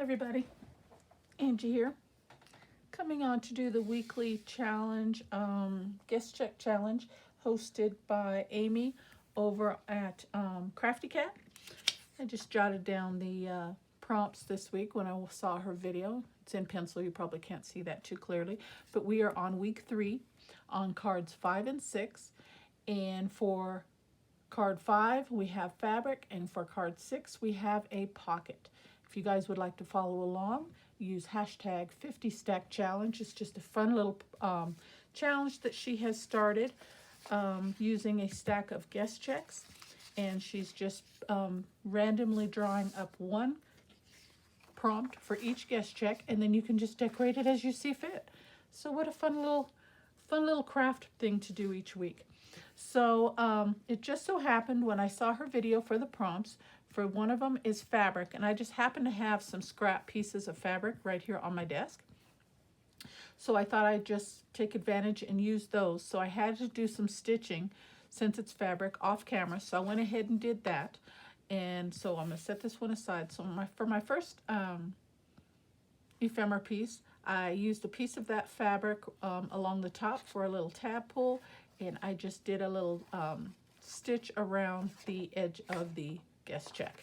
everybody, Angie here, coming on to do the weekly challenge, guest check challenge hosted by Amy over at Crafty Cat. I just jotted down the prompts this week when I saw her video. It's in pencil, you probably can't see that too clearly, but we are on week 3 on cards 5 and 6, and for card 5 we have fabric, and for card 6 we have a pocket. If you guys would like to follow along, use hashtag 50 stack challenge. It's just a fun little challenge that she has started using a stack of guest checks, and she's just randomly drawing up one prompt for each guest check, and then you can just decorate it as you see fit. So what a fun little craft thing to do each week. So it just so happened when I saw her video for the prompts, for one of them is fabric, and I just happen to have some scrap pieces of fabric right here on my desk. So I thought I'd just take advantage and use those. So I had to do some stitching since it's fabric off camera, so I went ahead and did that. And so I'm gonna set this one aside. So for my first ephemera piece, I used a piece of that fabric along the top for a little tab pull, and I just did a little stitch around the edge of the guest check.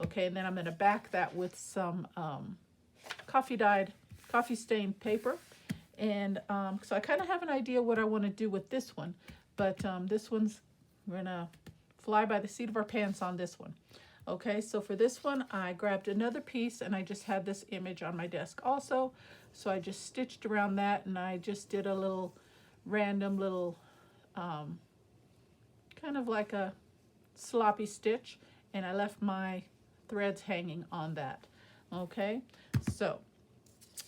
Okay, and then I'm going to back that with some coffee stained paper, and so I kind of have an idea what I want to do with this one, but this one's, we're gonna fly by the seat of our pants on this one. Okay, so for this one I grabbed another piece, and I just had this image on my desk also, so I just stitched around that, and I just did a little random little kind of like a sloppy stitch, and I left my threads hanging on that. Okay, so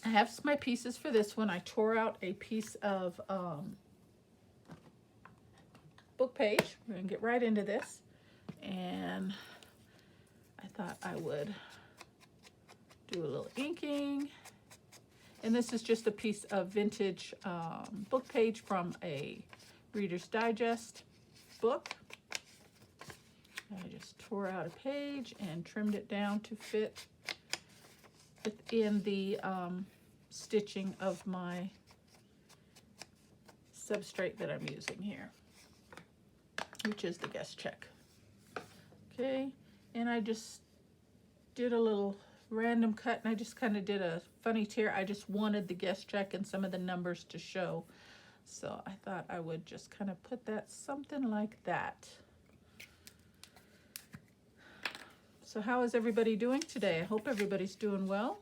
I have my pieces for this one. I tore out a piece of book page. We're gonna get right into this, and I thought I would do a little inking, and this is just a piece of vintage book page from a Reader's Digest book. I just tore out a page and trimmed it down to fit within the stitching of my substrate that I'm using here, which is the guest check. Okay, and I just did a little random cut, and I just kind of did a funny tear. I just wanted the guest check and some of the numbers to show, so I thought I would just kind of put that something like that. So how is everybody doing today? I hope everybody's doing well.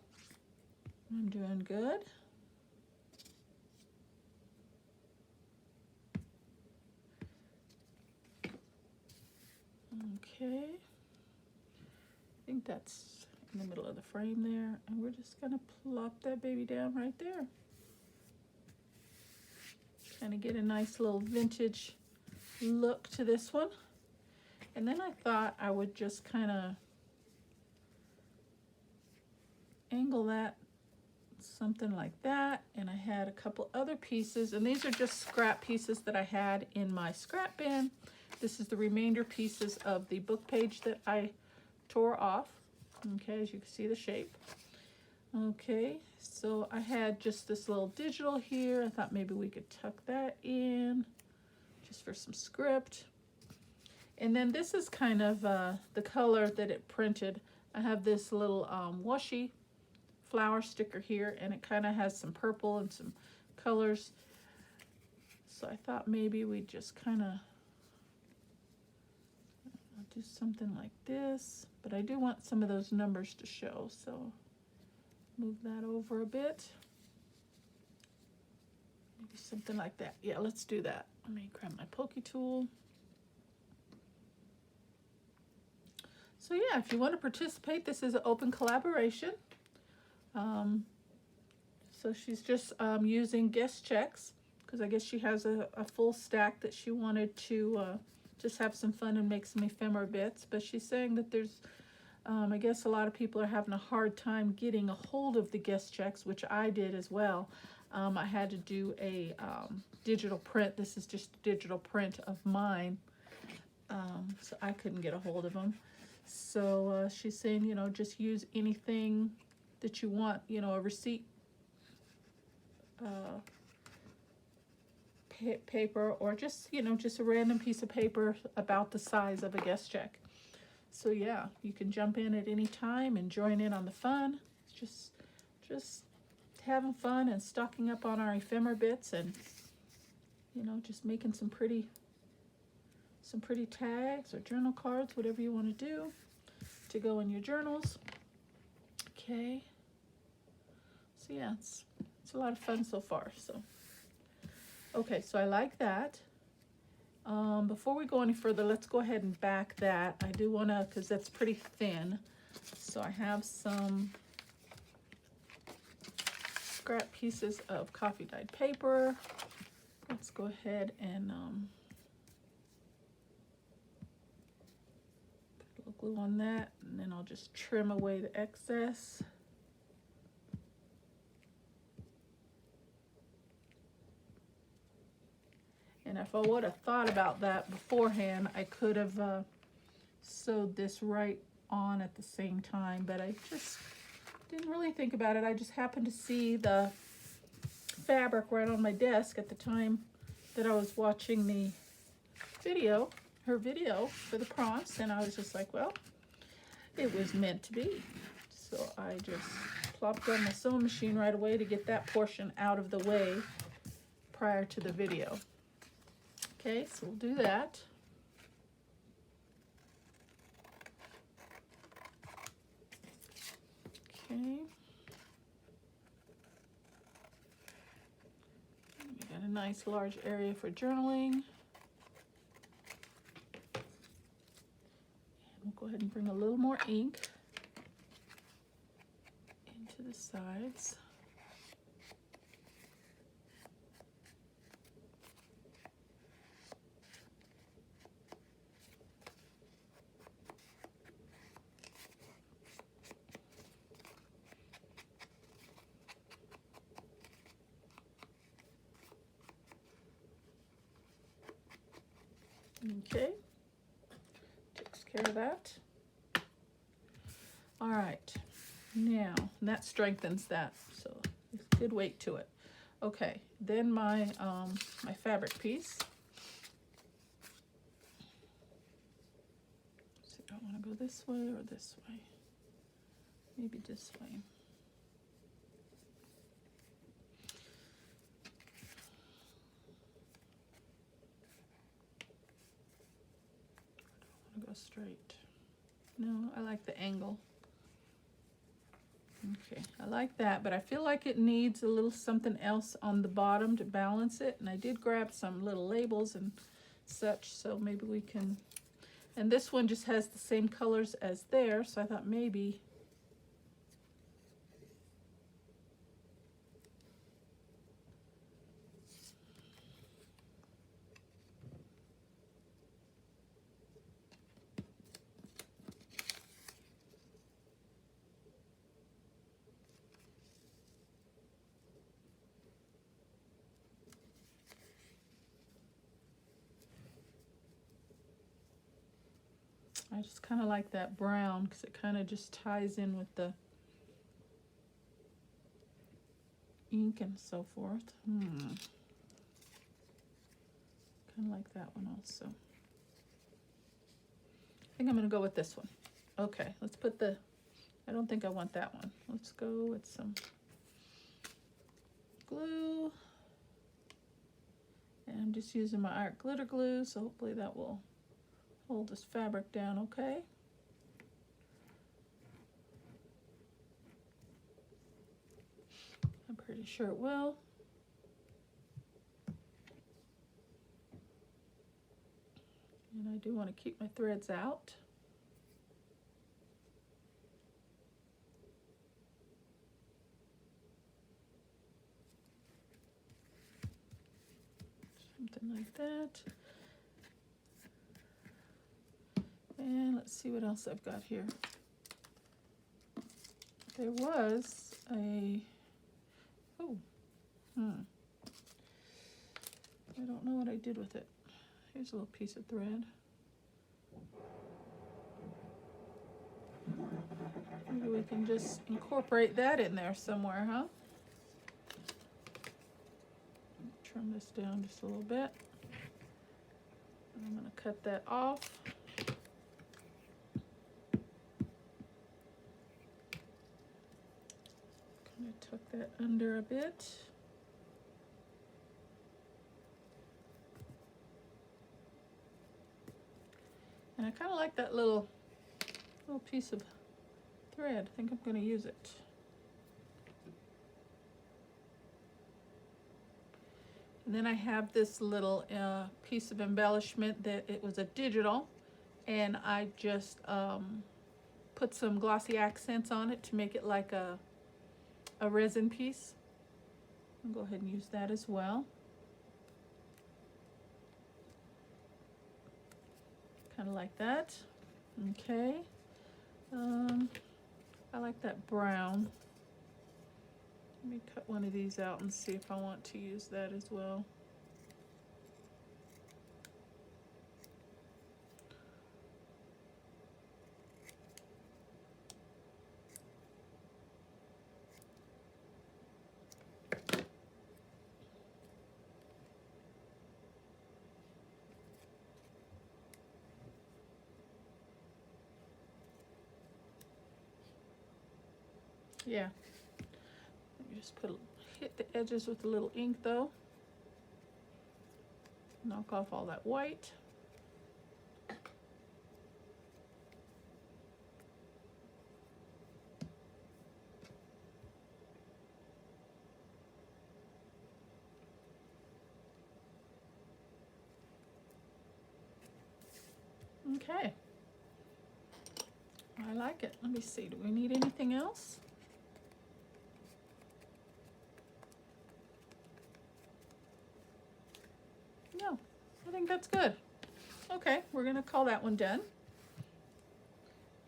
I'm doing good. Okay. I think that's in the middle of the frame there, and we're just gonna plop that baby down right there. Kind of get a nice little vintage look to this one. And then I thought I would just kind of angle that something like that, and I had a couple other pieces, and these are just scrap pieces that I had in my scrap bin. This is the remainder pieces of the book page that I tore off. Okay, as you can see the shape. Okay, so I had just this little digital here. I thought maybe we could tuck that in just for some script. And then this is kind of the color that it printed. I have this little washi flower sticker here, and it kind of has some purple and some colors. So I thought maybe we'd just kind of do something like this, but I do want some of those numbers to show, so move that over a bit. Maybe something like that. Yeah, let's do that. Let me grab my pokey tool. So yeah, if you want to participate, this is an open collaboration. So she's just using guest checks, because I guess she has a full stack that she wanted to just have some fun and make some ephemera bits. But she's saying that there's, I guess a lot of people are having a hard time getting a hold of the guest checks, which I did as well. I had to do a digital print. This is just a digital print of mine, so I couldn't get a hold of them. So she's saying, you know, just use anything that you want, you know, a receipt paper, or just, you know, just a random piece of paper about the size of a guest check. So yeah, you can jump in at any time and join in on the fun. Just having fun and stocking up on our ephemera bits, and you know, just making some pretty tags or journal cards, whatever you want to do to go in your journals. Okay. So yeah, it's a lot of fun so far. So okay, so I like that. Before we go any further, let's go ahead and back that. I do want to, because that's pretty thin. So I have some scrap pieces of coffee dyed paper. Let's go ahead and put a little glue on that, and then I'll just trim away the excess. And if I would have thought about that beforehand, I could have sewed this right on at the same time, but I just didn't really think about it. I just happened to see the fabric right on my desk at the time that I was watching the video, her video for the prompts, and I was just like, well, it was meant to be. So I just plopped on my sewing machine right away to get that portion out of the way prior to the video. Okay, so we'll do that. Okay. We got a nice large area for journaling. And we'll go ahead and bring a little more ink into the sides. Okay, takes care of that. All right, now that strengthens that, so it's good weight to it. Okay, then my my fabric piece. So I want to go this way or this way. Maybe this way. Go straight. No, I like the angle. Okay, I like that, but I feel like it needs a little something else on the bottom to balance it. And I did grab some little labels and such, so maybe we can, and this one just has the same colors as there, so I thought maybe I just kind of like that brown because it kind of just ties in with the ink and so forth. Kind of like that one also. I think I'm going to go with this one. Okay, let's put the, I don't think I want that one. Let's go with some glue. And I'm just using my art glitter glue, so hopefully that will hold this fabric down okay. I'm pretty sure it will. And I do want to keep my threads out. Something like that. And let's see what else I've got here. There was a, I don't know what I did with it. Here's a little piece of thread. Maybe we can just incorporate that in there somewhere, huh? Trim this down just a little bit. I'm going to cut that off. Kind of tuck that under a bit. And I kind of like that little piece of thread. I think I'm going to use it. And then I have this little piece of embellishment that it was a digital, and I just put some glossy accents on it to make it like a resin piece. I'll go ahead and use that as well. Kind of like that. Okay. I like that brown. Let me cut one of these out and see if I want to use that as well. Yeah. Let me just hit the edges with a little ink though. Knock off all that white. Okay. I like it. Let me see. Do we need anything else? No, I think that's good. Okay, we're going to call that one done.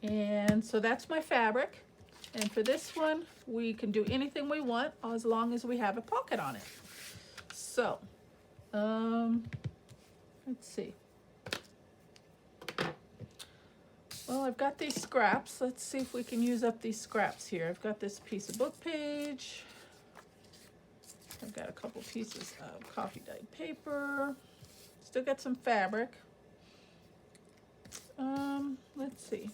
And so that's my fabric. And for this one, we can do anything we want as long as we have a pocket on it. So, let's see. Well, I've got these scraps. Let's see if we can use up these scraps here. I've got this piece of book page. I've got a couple pieces of coffee dyed paper. Still got some fabric. Let's see.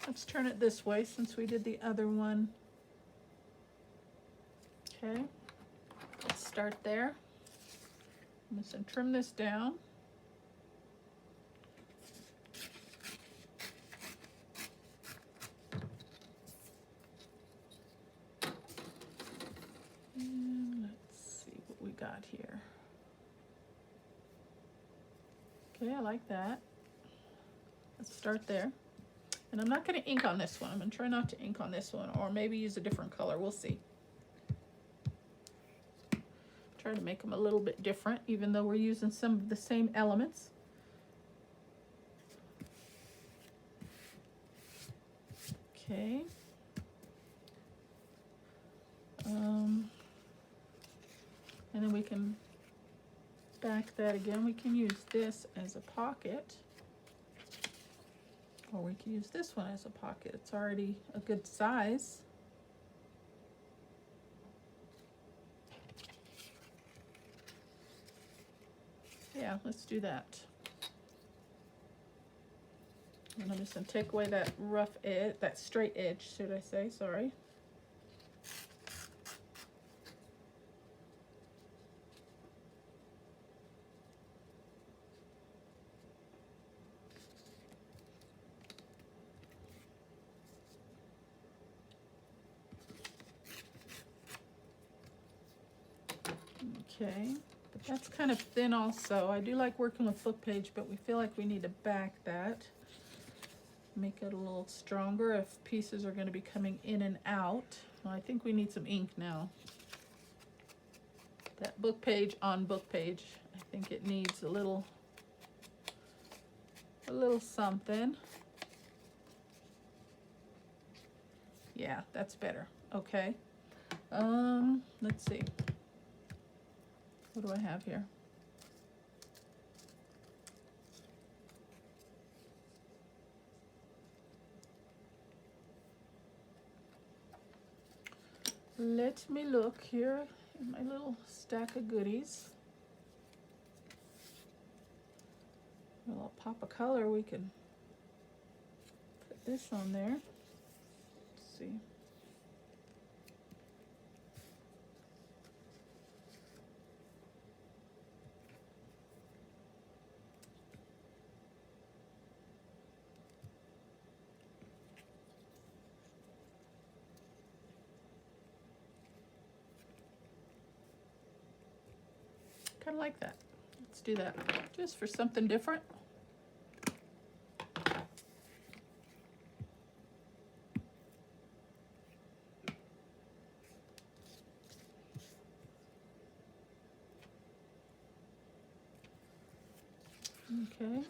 Let's turn it this way since we did the other one. Okay. Let's start there. I'm just going to trim this down. And let's see what we got here. Okay, I like that. Let's start there. And I'm not going to ink on this one. I'm going to try not to ink on this one, or maybe use a different color. We'll see. Try to make them a little bit different, even though we're using some of the same elements. Okay. And then we can back that again. We can use this as a pocket. Or we can use this one as a pocket. It's already a good size. Yeah, let's do that. And I'm just going to take away that rough edge, that straight edge, should I say, sorry. Okay, but that's kind of thin also. I do like working with book page, but we feel like we need to back that. Make it a little stronger if pieces are going to be coming in and out. Well, I think we need some ink now. That book page on book page, I think it needs a little something. Yeah, that's better. Okay. Let's see. What do I have here? Let me look here in my little stack of goodies. A little pop of color, we can put this on there. Let's see. Kind of like that. Let's do that just for something different. Okay,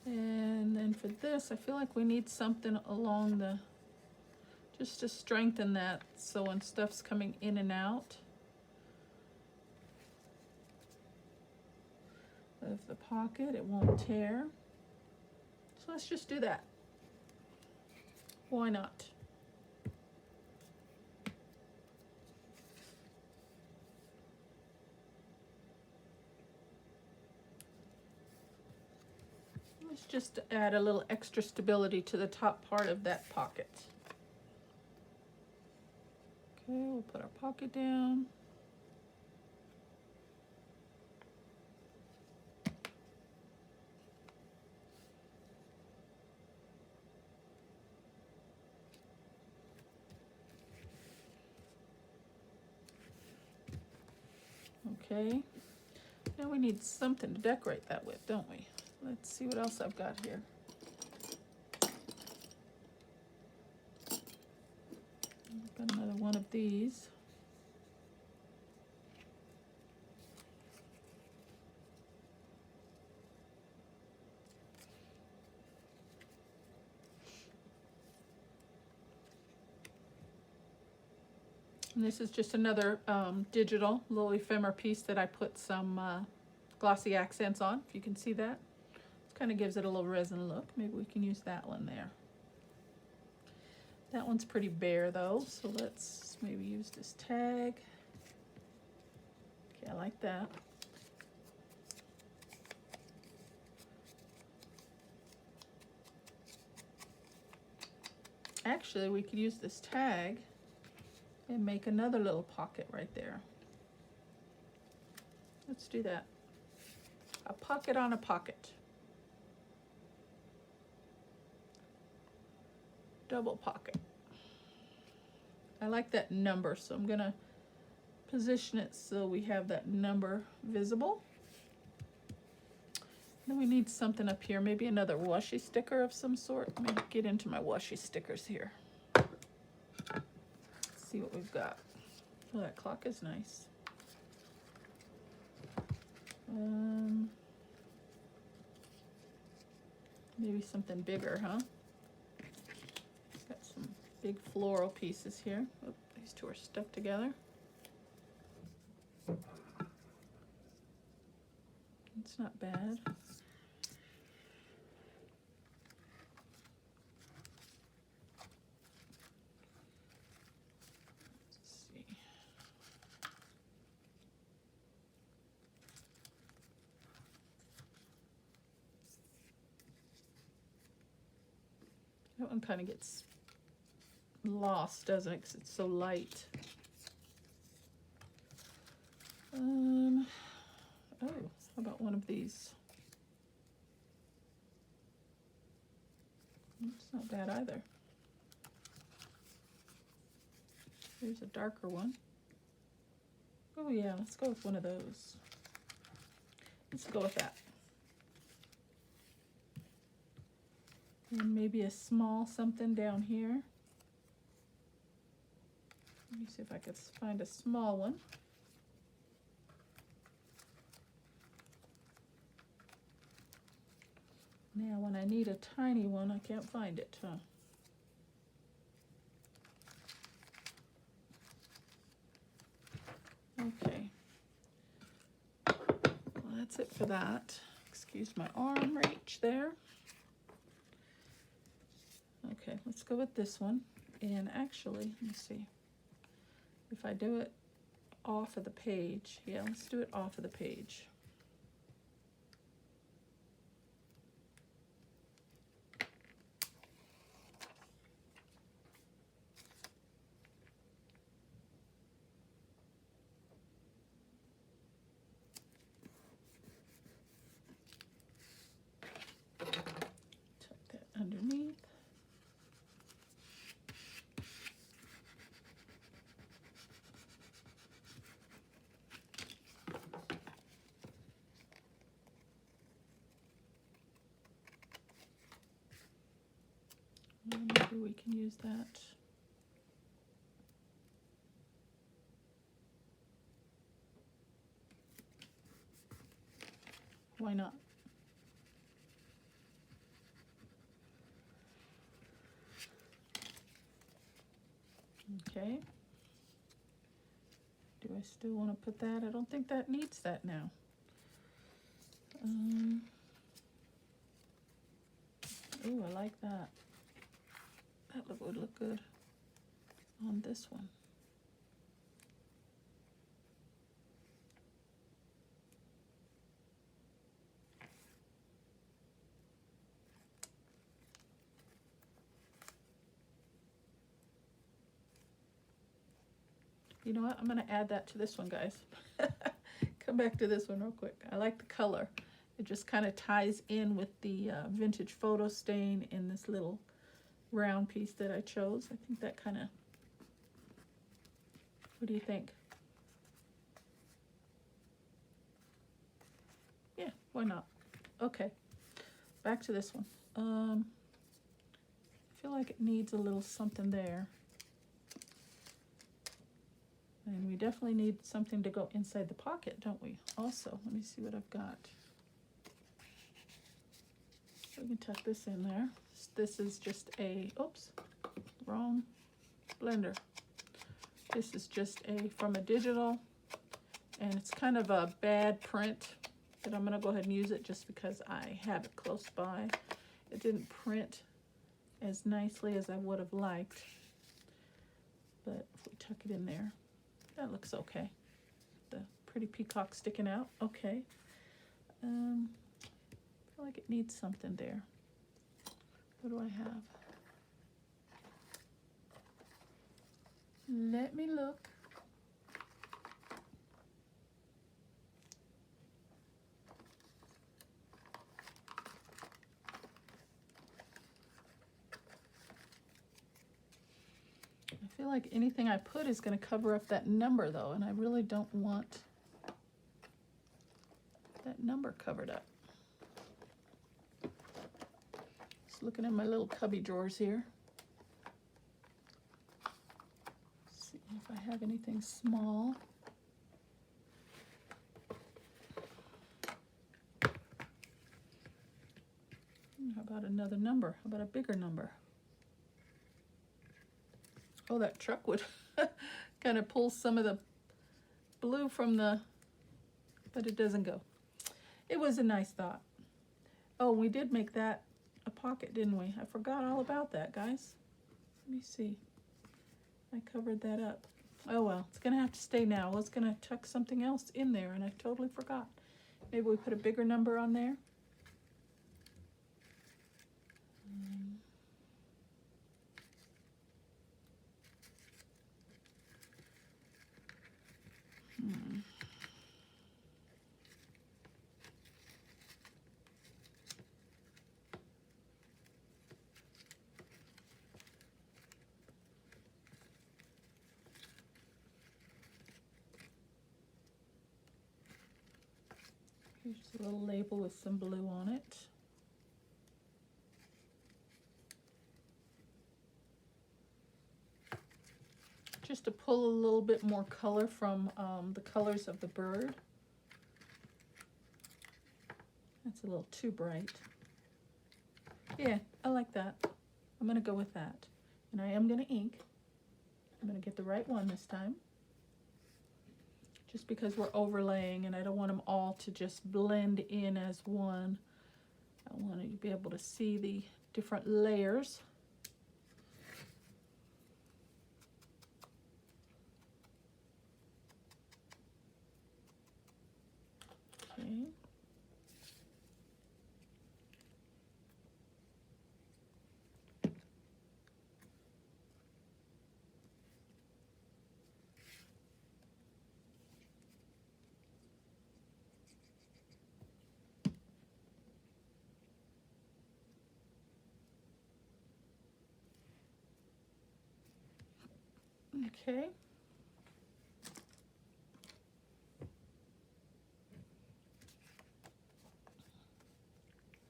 and then for this, I feel like we need something along the, just to strengthen that, so when stuff's coming in and out of the pocket, it won't tear. So let's just do that. Why not? Let's just add a little extra stability to the top part of that pocket. Okay, we'll put our pocket down. Okay, now we need something to decorate that with, don't we? Let's see what else I've got here. I've got another one of these. And this is just another digital little ephemera piece that I put some glossy accents on, if you can see that. It kind of gives it a little resin look. Maybe we can use that one there. That one's pretty bare though, so let's maybe use this tag. Okay, I like that. Actually, we could use this tag and make another little pocket right there. Let's do that. A pocket on a pocket. Double pocket. I like that number, so I'm gonna position it so we have that number visible. Then we need something up here, maybe another washi sticker of some sort. Maybe get into my washi stickers here. See what we've got. Oh, that clock is nice. Maybe something bigger, huh? Got some big floral pieces here. Oh, these two are stuck together. It's not bad. That one kind of gets lost, doesn't it? Because it's so light. Oh, how about one of these? It's not bad either. Here's a darker one. Oh yeah, let's go with one of those. Let's go with that. And maybe a small something down here. Let me see if I could find a small one. Now when I need a tiny one, I can't find it, huh? Okay. Well, that's it for that. Excuse my arm reach there. Okay, let's go with this one. And actually, let me see. if I do it off of the page. Yeah, let's do it off of the page. Tuck that underneath. Maybe we can use that. Why not? Okay. Do I still want to put that? I don't think that needs that now. Oh, I like that. That would look good on this one. You know what? I'm going to add that to this one, guys. Come back to this one real quick. I like the color. It just kind of ties in with the vintage photo stain in this little round piece that I chose. I think that kind of, what do you think? Yeah, why not? Okay, back to this one. I feel like it needs a little something there. And we definitely need something to go inside the pocket, don't we? Also, let me see what I've got. We can tuck this in there. This is just a, oops, wrong blender. This is just from a digital, and it's kind of a bad print, but I'm gonna go ahead and use it just because I have it close by. It didn't print as nicely as I would have liked, but if we tuck it in there, that looks okay. The pretty peacock sticking out, okay. I feel like it needs something there. What do I have? Let me look. I feel like anything I put is going to cover up that number though, and I really don't want that number covered up. Just looking in my little cubby drawers here. See if I have anything small. How about another number? How about a bigger number? Oh, that truck would kind of pull some of the blue from the, but it doesn't go. It was a nice thought. Oh, we did make that a pocket, didn't we? I forgot all about that, guys. Let me see. I covered that up. Oh well, it's gonna have to stay now. I was gonna tuck something else in there and I totally forgot. Maybe we put a bigger number on there. Here's a little label with some blue on it. Just to pull a little bit more color from the colors of the bird. That's a little too bright. Yeah, I like that. I'm gonna go with that. And I am gonna ink. I'm gonna get the right one this time. Just because we're overlaying and I don't want them all to just blend in as one. I want you to be able to see the different layers. Okay.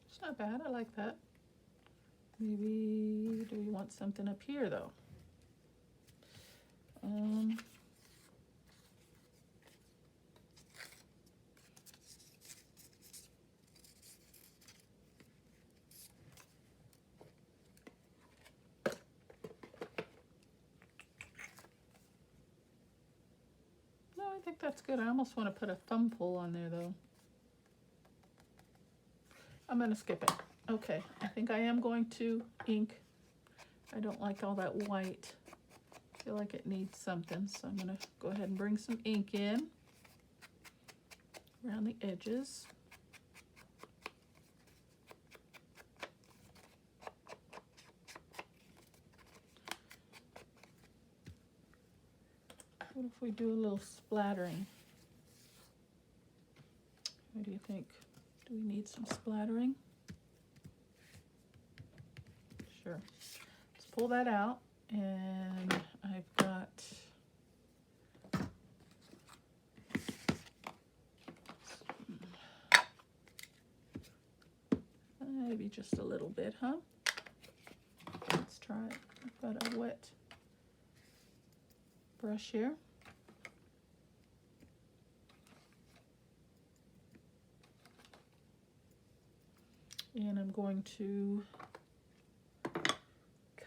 It's not bad. I like that. Maybe, do we want something up here though? No, I think that's good. I almost want to put a thumb pull on there though. I'm going to skip it. Okay, I think I am going to ink. I don't like all that white. I feel like it needs something, so I'm going to go ahead and bring some ink in around the edges. What if we do a little splattering? What do you think? Do we need some splattering? Sure. Let's pull that out, and I've got maybe just a little bit, huh? Let's try it. I've got a wet brush here. And I'm going to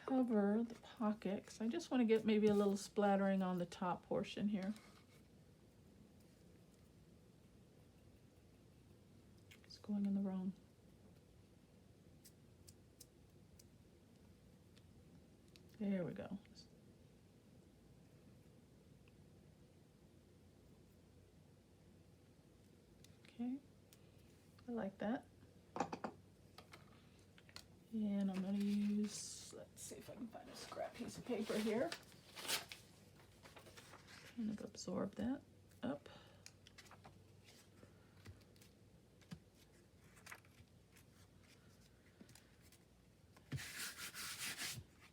cover the pocket because I just want to get maybe a little splattering on the top portion here. It's going in the wrong. There we go. Okay, I like that. And I'm going to use, let's see if I can find a scrap piece of paper here. Kind of absorb that up.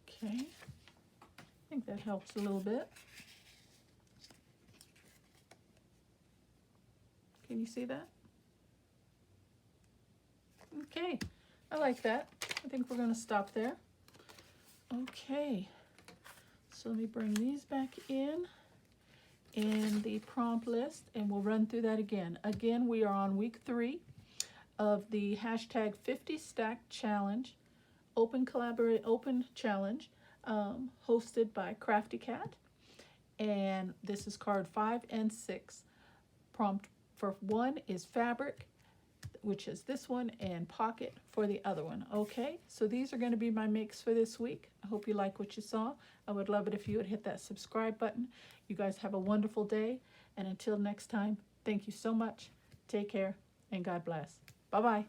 Okay, I think that helps a little bit. Can you see that? Okay, I like that. I think we're going to stop there. Okay, so let me bring these back in the prompt list, and we'll run through that again. Again, we are on week 3 of the hashtag 50 Stack Challenge, open challenge, hosted by Crafty Cat. And this is card 5 and 6. Prompt for 1 is fabric, which is this one, and pocket for the other one. Okay, so these are going to be my makes for this week. I hope you like what you saw. I would love it if you would hit that subscribe button. You guys have a wonderful day, and until next time, thank you so much. Take care, and God bless. Bye-bye.